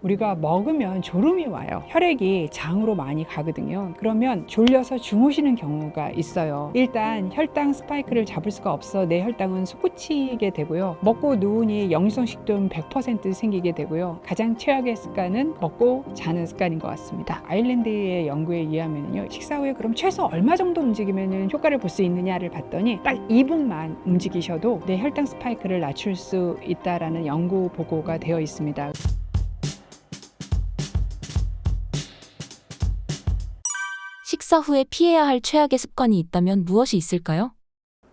우리가 먹으면 졸음이 와요. 혈액이 장으로 많이 가거든요. 그러면 졸려서 주무시는 경우가 있어요. 일단 혈당 스파이크를 잡을 수가 없어 내 혈당은 솟구치게 되고요. 먹고 누우니 역류성 식도염 100% 생기게 되고요. 가장 최악의 습관은 먹고 자는 습관인 것 같습니다. 아일랜드의 연구에 의하면요, 식사 후에 그럼 최소 얼마 정도 움직이면 효과를 볼 수 있느냐를 봤더니 딱 2분만 움직이셔도 내 혈당 스파이크를 낮출 수 있다라는 연구 보고가 되어 있습니다. 식사 후에 피해야 할 최악의 습관이 있다면 무엇이 있을까요?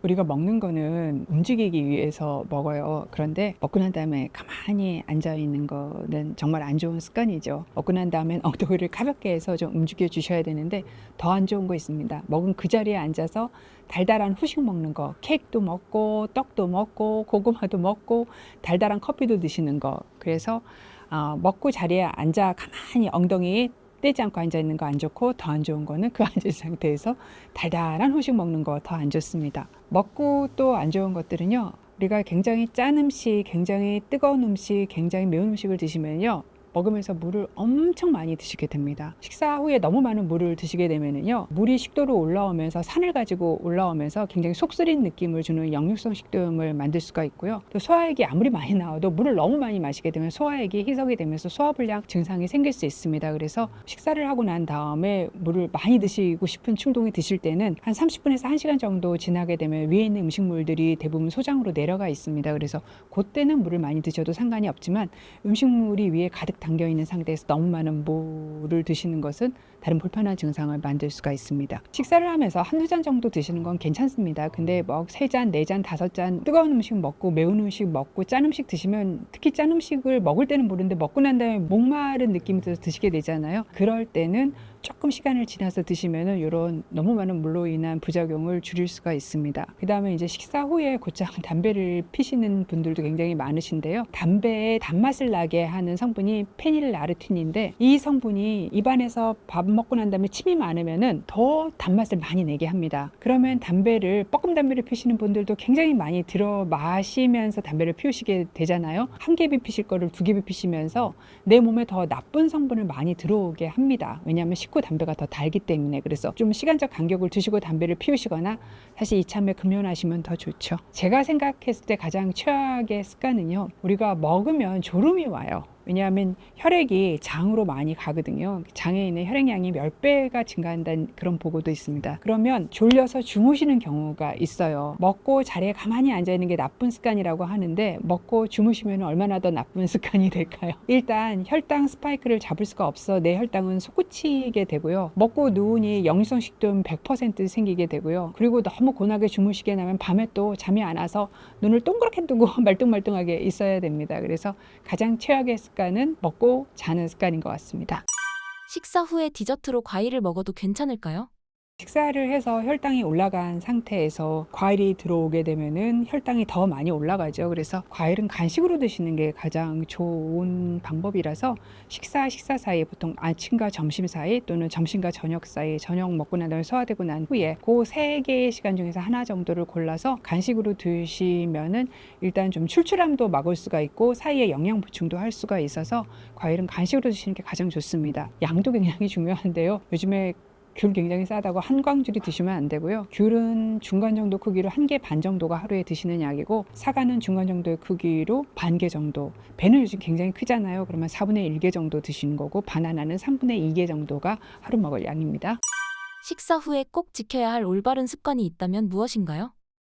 우리가 먹는 거는 움직이기 위해서 먹어요. 그런데 먹고 난 다음에 가만히 앉아 있는 거는 정말 안 좋은 습관이죠. 먹고 난 다음엔 엉덩이를 가볍게 해서 좀 움직여 주셔야 되는데 더 안 좋은 거 있습니다. 먹은 그 자리에 앉아서 달달한 후식 먹는 거, 케이크도 먹고 떡도 먹고 고구마도 먹고 달달한 커피도 드시는 거. 그래서 먹고 자리에 앉아 가만히 엉덩이 떼지 않고 앉아 있는 거 안 좋고, 더 안 좋은 거는 그 앉은 상태에서 달달한 후식 먹는 거 더 안 좋습니다. 먹고 또 안 좋은 것들은요, 우리가 굉장히 짠 음식, 굉장히 뜨거운 음식, 굉장히 매운 음식을 드시면요, 먹으면서 물을 엄청 많이 드시게 됩니다. 식사 후에 너무 많은 물을 드시게 되면요, 물이 식도로 올라오면서 산을 가지고 올라오면서 굉장히 속 쓰린 느낌을 주는 역류성 식도염을 만들 수가 있고요. 또 소화액이 아무리 많이 나와도 물을 너무 많이 마시게 되면 소화액이 희석이 되면서 소화불량 증상이 생길 수 있습니다. 그래서 식사를 하고 난 다음에 물을 많이 드시고 싶은 충동이 드실 때는 한 30분에서 1시간 정도 지나게 되면 위에 있는 음식물들이 대부분 소장으로 내려가 있습니다. 그래서 그때는 물을 많이 드셔도 상관이 없지만, 음식물이 위에 가득 담겨 있는 상태에서 너무 많은 물을 드시는 것은 다른 불편한 증상을 만들 수가 있습니다. 식사를 하면서 한두 잔 정도 드시는 건 괜찮습니다. 근데 뭐 3잔, 4잔, 5잔 뜨거운 음식 먹고 매운 음식 먹고 짠 음식 드시면, 특히 짠 음식을 먹을 때는 모르는데 먹고 난 다음에 목마른 느낌이 들어서 드시게 되잖아요. 그럴 때는 조금 시간을 지나서 드시면은 이런 너무 많은 물로 인한 부작용을 줄일 수가 있습니다. 그 다음에 이제 식사 후에 곧장 담배를 피시는 분들도 굉장히 많으신데요. 담배에 단맛을 나게 하는 성분이 페닐나르틴인데, 이 성분이 입안에서 밥 먹고 난 다음에 침이 많으면은 더 단맛을 많이 내게 합니다. 그러면 뻐끔 담배를 피시는 분들도 굉장히 많이 들어 마시면서 담배를 피우시게 되잖아요. 한 갭이 피실 거를 2갭이 피시면서 내 몸에 더 나쁜 성분을 많이 들어오게 합니다. 왜냐하면 식후 담배가 더 달기 때문에. 그래서 좀 시간적 간격을 두시고 담배를 피우시거나 사실 이참에 금연하시면 더 좋죠. 제가 생각했을 때 가장 최악의 습관은요, 우리가 먹으면 졸음이 와요. 왜냐하면 혈액이 장으로 많이 가거든요. 장에 있는 혈액량이 몇 배가 증가한다는 그런 보고도 있습니다. 그러면 졸려서 주무시는 경우가 있어요. 먹고 자리에 가만히 앉아 있는 게 나쁜 습관이라고 하는데, 먹고 주무시면 얼마나 더 나쁜 습관이 될까요? 일단 혈당 스파이크를 잡을 수가 없어 내 혈당은 솟구치게 되고요. 먹고 누우니 역류성 식도염 100% 생기게 되고요. 그리고 너무 고나게 주무시게 되면 밤에 또 잠이 안 와서 눈을 동그랗게 뜨고 말똥말똥하게 있어야 됩니다. 그래서 가장 최악의 습관은 먹고 자는 습관인 것 같습니다. 식사 후에 디저트로 과일을 먹어도 괜찮을까요? 식사를 해서 혈당이 올라간 상태에서 과일이 들어오게 되면은 혈당이 더 많이 올라가죠. 그래서 과일은 간식으로 드시는 게 가장 좋은 방법이라서, 식사 사이에, 보통 아침과 점심 사이 또는 점심과 저녁 사이, 저녁 먹고 난 다음에 소화되고 난 후에 그 3개의 시간 중에서 하나 정도를 골라서 간식으로 드시면은 일단 좀 출출함도 막을 수가 있고 사이에 영양 보충도 할 수가 있어서 과일은 간식으로 드시는 게 가장 좋습니다. 양도 굉장히 중요한데요. 요즘에 귤 굉장히 싸다고 한 광줄이 드시면 안 되고요. 귤은 중간 정도 크기로 1개 반 정도가 하루에 드시는 약이고, 사과는 중간 정도의 크기로 반 개 정도, 배는 요즘 굉장히 크잖아요. 그러면 4분의 1개 정도 드시는 거고, 바나나는 3분의 2개 정도가 하루 먹을 양입니다. 식사 후에 꼭 지켜야 할 올바른 습관이 있다면 무엇인가요?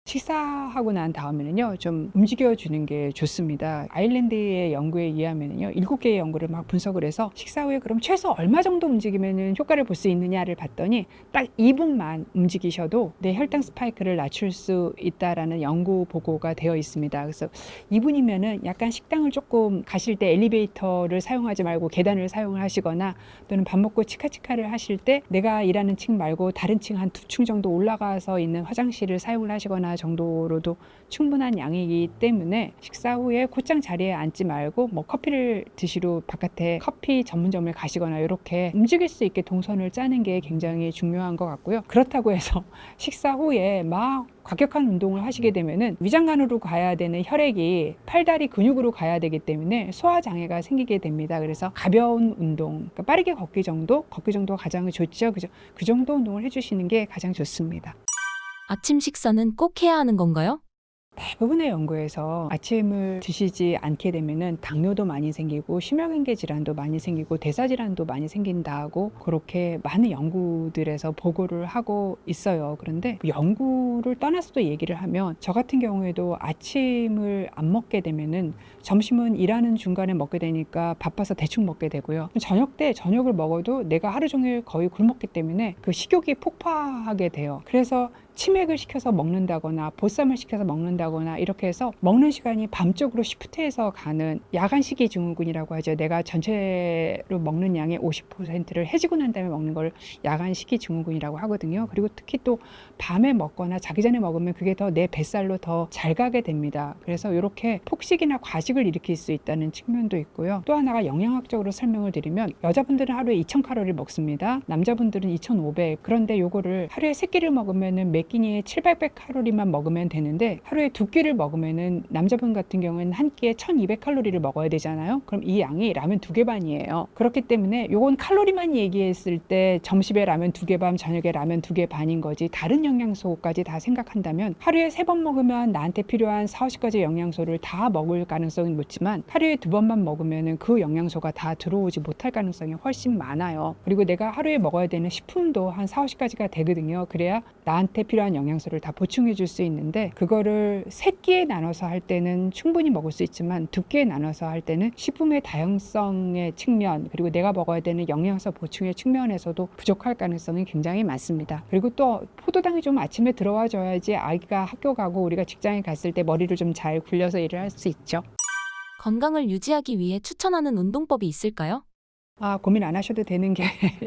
식사하고 난 다음에는요, 좀 움직여주는 게 좋습니다. 아일랜드의 연구에 의하면요, 7개의 연구를 막 분석을 해서 식사 후에 그럼 최소 얼마 정도 움직이면 효과를 볼 수 있느냐를 봤더니 딱 2분만 움직이셔도 내 혈당 스파이크를 낮출 수 있다라는 연구 보고가 되어 있습니다. 그래서 2분이면은 약간 식당을 조금 가실 때 엘리베이터를 사용하지 말고 계단을 사용하시거나, 또는 밥 먹고 치카치카를 하실 때 내가 일하는 층 말고 다른 층 한 2층 정도 올라가서 있는 화장실을 사용을 하시거나 정도로도 충분한 양이기 때문에 식사 후에 곧장 자리에 앉지 말고 뭐 커피를 드시러 바깥에 커피 전문점을 가시거나 이렇게 움직일 수 있게 동선을 짜는 게 굉장히 중요한 것 같고요. 그렇다고 해서 식사 후에 막 과격한 운동을 하시게 되면은 위장관으로 가야 되는 혈액이 팔다리 근육으로 가야 되기 때문에 소화 장애가 생기게 됩니다. 그래서 가벼운 운동, 그러니까 빠르게 걷기 정도가 가장 좋죠. 그 정도 운동을 해주시는 게 가장 좋습니다. 아침 식사는 꼭 해야 하는 건가요? 대부분의 연구에서 아침을 드시지 않게 되면은 당뇨도 많이 생기고 심혈관계 질환도 많이 생기고 대사 질환도 많이 생긴다고 그렇게 많은 연구들에서 보고를 하고 있어요. 그런데 연구를 떠나서도 얘기를 하면 저 같은 경우에도 아침을 안 먹게 되면은 점심은 일하는 중간에 먹게 되니까 바빠서 대충 먹게 되고요. 저녁 때 저녁을 먹어도 내가 하루 종일 거의 굶었기 때문에 그 식욕이 폭파하게 돼요. 그래서 치맥을 시켜서 먹는다거나 보쌈을 시켜서 먹는다거나 이렇게 해서 먹는 시간이 밤쪽으로 시프트해서 가는 야간 식이 증후군이라고 하죠. 내가 전체로 먹는 양의 50%를 해지고 난 다음에 먹는 걸 야간 식이 증후군이라고 하거든요. 그리고 특히 또 밤에 먹거나 자기 전에 먹으면 그게 더 내 뱃살로 더 잘 가게 됩니다. 그래서 이렇게 폭식이나 과식을 일으킬 수 있다는 측면도 있고요. 또 하나가 영양학적으로 설명을 드리면 여자분들은 하루에 2000칼로리 먹습니다. 남자분들은 2500. 그런데 요거를 하루에 3끼를 먹으면은 몇 끼니에 700칼로리만 먹으면 되는데 하루에 2끼를 먹으면은 남자분 같은 경우는 한 끼에 1200칼로리를 먹어야 되잖아요. 그럼 이 양이 라면 2개 반이에요. 그렇기 때문에 요건 칼로리만 얘기했을 때 점심에 라면 2개 반, 저녁에 라면 2개 반인 거지 다른 영양소까지 다 생각한다면 하루에 3번 먹으면 나한테 필요한 4, 50가지 영양소를 다 먹을 가능성이 높지만 하루에 2번만 먹으면은 그 영양소가 다 들어오지 못할 가능성이 훨씬 많아요. 그리고 내가 하루에 먹어야 되는 식품도 한 4, 50가지가 되거든요. 그래야 나한테 필요한 영양소를 다 보충해 줄 수 있는데 그거를 3끼에 나눠서 할 때는 충분히 먹을 수 있지만 2끼에 나눠서 할 때는 식품의 다양성의 측면 그리고 내가 먹어야 되는 영양소 보충의 측면에서도 부족할 가능성이 굉장히 많습니다. 그리고 또 포도당이 좀 아침에 들어와 줘야지 아이가 학교 가고 우리가 직장에 갔을 때 머리를 좀 잘 굴려서 일을 할 수 있죠. 건강을 유지하기 위해 추천하는 운동법이 있을까요? 고민 안 하셔도 되는 게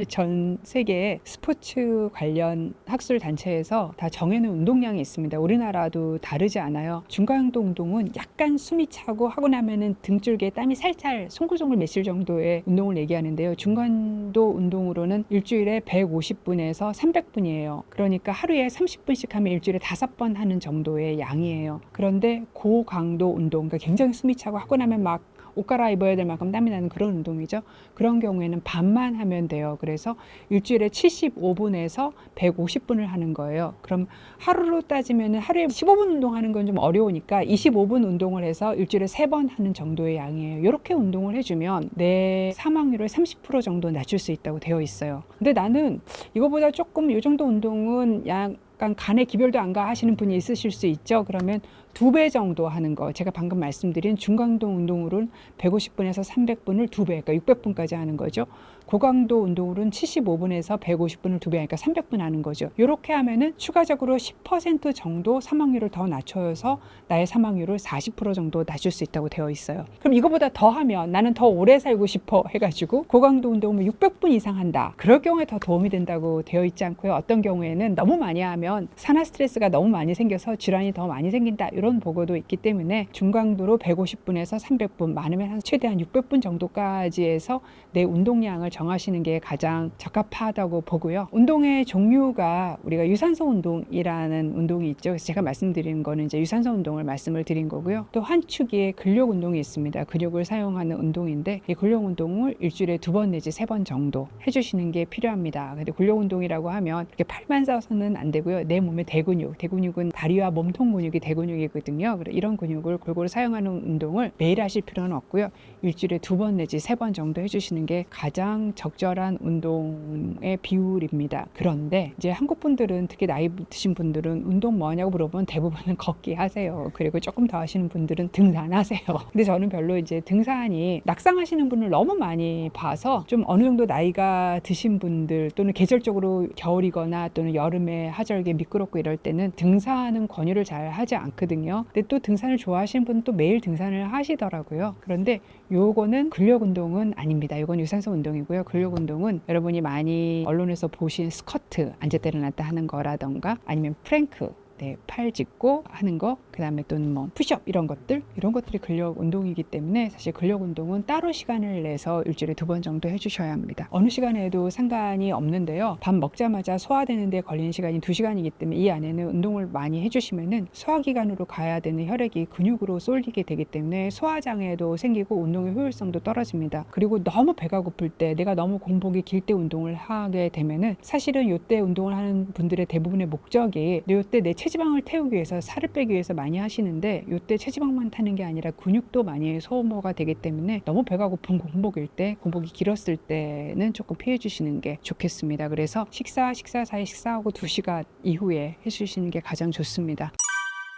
전 세계 스포츠 관련 학술 단체에서 다 정해놓은 운동량이 있습니다. 우리나라도 다르지 않아요. 중강도 운동은 약간 숨이 차고 하고 나면은 등줄기에 땀이 살살 송글송글 맺힐 정도의 운동을 얘기하는데요. 중간도 운동으로는 일주일에 150분에서 300분이에요. 그러니까 하루에 30분씩 하면 일주일에 5번 하는 정도의 양이에요. 그런데 고강도 운동, 그러니까 굉장히 숨이 차고 하고 나면 막 옷 갈아입어야 될 만큼 땀이 나는 그런 운동이죠. 그런 경우에는 반만 하면 돼요. 그래서 일주일에 75분에서 150분을 하는 거예요. 그럼 하루로 따지면 하루에 15분 운동하는 건 좀 어려우니까 25분 운동을 해서 일주일에 3번 하는 정도의 양이에요. 이렇게 운동을 해주면 내 사망률을 30% 정도 낮출 수 있다고 되어 있어요. 근데 나는 이거보다 조금 이 정도 운동은 약간 간에 기별도 안 가 하시는 분이 있으실 수 있죠. 그러면 2배 정도 하는 거, 제가 방금 말씀드린 중강도 운동으로는 150분에서 300분을 2배, 그러니까 600분까지 하는 거죠. 고강도 운동으로는 75분에서 150분을 2배, 그러니까 300분 하는 거죠. 이렇게 하면은 추가적으로 10% 정도 사망률을 더 낮춰서 나의 사망률을 40% 정도 낮출 수 있다고 되어 있어요. 그럼 이거보다 더 하면 나는 더 오래 살고 싶어 해가지고 고강도 운동을 600분 이상 한다. 그럴 경우에 더 도움이 된다고 되어 있지 않고요. 어떤 경우에는 너무 많이 하면 산화 스트레스가 너무 많이 생겨서 질환이 더 많이 생긴다. 이런 보고도 있기 때문에 중강도로 150분에서 300분, 많으면 한 최대한 600분 정도까지 해서 내 운동량을 정하시는 게 가장 적합하다고 보고요. 운동의 종류가 우리가 유산소 운동이라는 운동이 있죠. 그래서 제가 말씀드린 거는 이제 유산소 운동을 말씀을 드린 거고요. 또 한 축에 근력 운동이 있습니다. 근육을 사용하는 운동인데 이 근력 운동을 일주일에 2번 내지 3번 정도 해주시는 게 필요합니다. 근데 근력 운동이라고 하면 이렇게 팔만 써서는 안 되고요. 내 몸의 대근육은 다리와 몸통 근육이 대근육이거든요. 그래서 이런 근육을 골고루 사용하는 운동을 매일 하실 필요는 없고요. 일주일에 2번 내지 3번 정도 해주시는 게 가장 적절한 운동의 비율입니다. 그런데 이제 한국 분들은 특히 나이 드신 분들은 운동 뭐 하냐고 물어보면 대부분은 걷기 하세요. 그리고 조금 더 하시는 분들은 등산하세요. 근데 저는 별로 이제 등산이 낙상하시는 분을 너무 많이 봐서 좀 어느 정도 나이가 드신 분들 또는 계절적으로 겨울이거나 또는 여름에 하절기 미끄럽고 이럴 때는 등산은 권유를 잘 하지 않거든요. 근데 또 등산을 좋아하시는 분은 또 매일 등산을 하시더라고요. 그런데 요거는 근력 운동은 아닙니다. 이건 유산소 운동이고요. 근력 운동은 여러분이 많이 언론에서 보신 스쿼트, 앉았다 일어났다 하는 거라던가 아니면 프랭크, 네, 팔 짚고 하는 거, 그다음에 또는 뭐 푸시업 이런 것들이 근력 운동이기 때문에 사실 근력 운동은 따로 시간을 내서 일주일에 2번 정도 해주셔야 합니다. 어느 시간에 해도 상관이 없는데요. 밥 먹자마자 소화되는데 걸리는 시간이 2시간이기 때문에 이 안에는 운동을 많이 해주시면은 소화기관으로 가야 되는 혈액이 근육으로 쏠리게 되기 때문에 소화장애도 생기고 운동의 효율성도 떨어집니다. 그리고 너무 배가 고플 때, 내가 너무 공복이 길 때 운동을 하게 되면은 사실은 이때 운동을 하는 분들의 대부분의 목적이 이때 내 체지방을 태우기 위해서, 살을 빼기 위해서 많이 하시는데, 이때 체지방만 타는 게 아니라 근육도 많이 소모가 되기 때문에 너무 배가 고픈 공복일 때, 공복이 길었을 때는 조금 피해 주시는 게 좋겠습니다. 그래서 식사 사이 식사하고 2시간 이후에 해주시는 게 가장 좋습니다.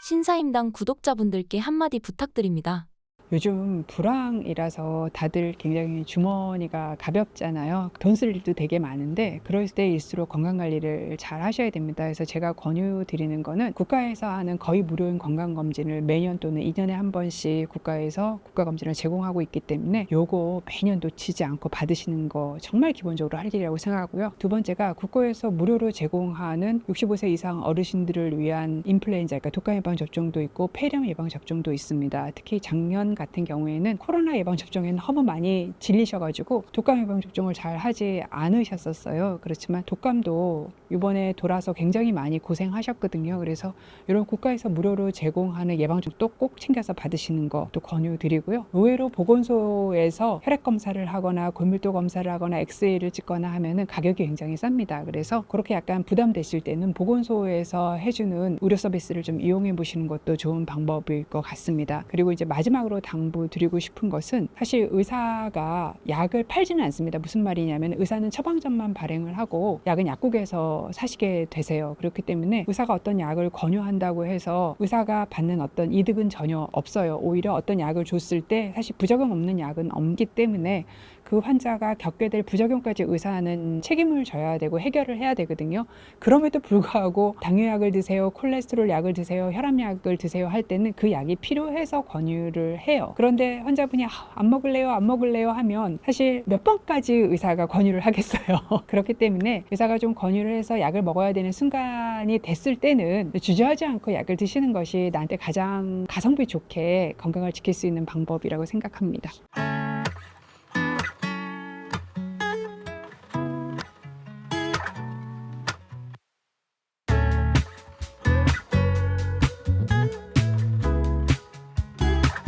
신사임당 구독자분들께 한마디 부탁드립니다. 요즘 불황이라서 다들 굉장히 주머니가 가볍잖아요. 돈 쓸 일도 되게 많은데 그럴 때일수록 건강관리를 잘 하셔야 됩니다. 그래서 제가 권유드리는 거는 국가에서 하는 거의 무료인 건강검진을 매년 또는 2년에 한 번씩 국가에서 국가검진을 제공하고 있기 때문에 요거 매년 놓치지 않고 받으시는 거 정말 기본적으로 할 일이라고 생각하고요. 두 번째가 국가에서 무료로 제공하는 65세 이상 어르신들을 위한 인플루엔자, 그러니까 독감 예방 접종도 있고 폐렴 예방 접종도 있습니다. 특히 작년 같은 경우에는 코로나 예방 접종에는 너무 많이 질리셔가지고 독감 예방 접종을 잘 하지 않으셨었어요. 그렇지만 독감도 이번에 돌아서 굉장히 많이 고생하셨거든요. 그래서 이런 국가에서 무료로 제공하는 예방접종도 꼭 챙겨서 받으시는 것도 권유드리고요. 의외로 보건소에서 혈액 검사를 하거나 골밀도 검사를 하거나 엑스레이를 찍거나 하면은 가격이 굉장히 쌉니다. 그래서 그렇게 약간 부담되실 때는 보건소에서 해주는 의료 서비스를 좀 이용해 보시는 것도 좋은 방법일 것 같습니다. 그리고 이제 마지막으로 당부드리고 싶은 것은, 사실 의사가 약을 팔지는 않습니다. 무슨 말이냐면 의사는 처방전만 발행을 하고 약은 약국에서 사시게 되세요. 그렇기 때문에 의사가 어떤 약을 권유한다고 해서 의사가 받는 어떤 이득은 전혀 없어요. 오히려 어떤 약을 줬을 때 사실 부작용 없는 약은 없기 때문에 그 환자가 겪게 될 부작용까지 의사는 책임을 져야 되고 해결을 해야 되거든요. 그럼에도 불구하고 당뇨약을 드세요, 콜레스테롤 약을 드세요, 혈압약을 드세요 할 때는 그 약이 필요해서 권유를 해요. 그런데 환자분이 안 먹을래요 하면 사실 몇 번까지 의사가 권유를 하겠어요. 그렇기 때문에 의사가 좀 권유를 해서 약을 먹어야 되는 순간이 됐을 때는 주저하지 않고 약을 드시는 것이 나한테 가장 가성비 좋게 건강을 지킬 수 있는 방법이라고 생각합니다.